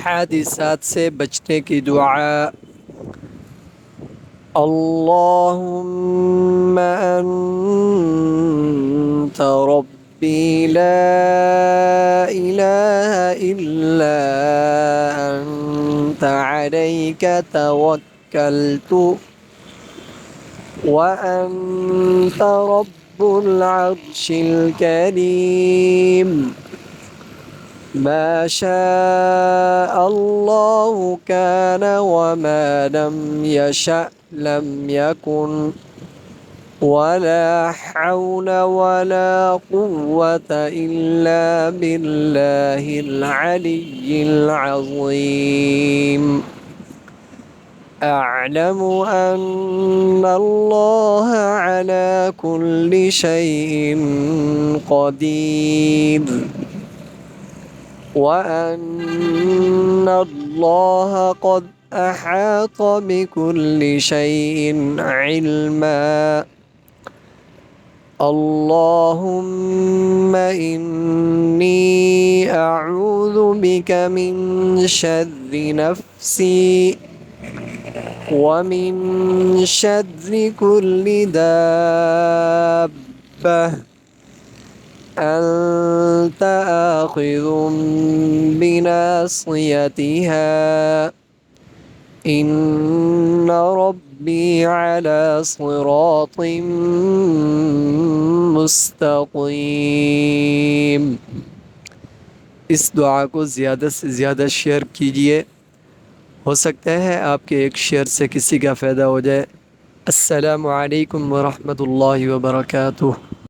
हादिसात से बचने की दुआ। अल्लाहुम्मा अन्त रब्बी ला इलाहा इल्ला अन्त अलैका तवक्कलतु व अन्त रब्बुल अर्शिल करीम। ما شاء الله كان وما لم يشأ لم يكن ولا حول ولا قوة إلا بالله العلي العظيم. أعلم أن الله على كل شيء قدير وأن الله قد أحاط بكل شيء علما. اللهم إني أعوذ بك من شر نفسي ومن شر كل دابة أنت آخذ بناصيتها إن ربي على صراط मुस्तकीम। इस दुआ को ज़्यादा से ज़्यादा शेयर कीजिए, हो सकता है आपके एक शेयर से किसी का फ़ायदा हो जाए। अस्सलामु अलैकुम व रहमतुल्लाहि व बरकातुहू।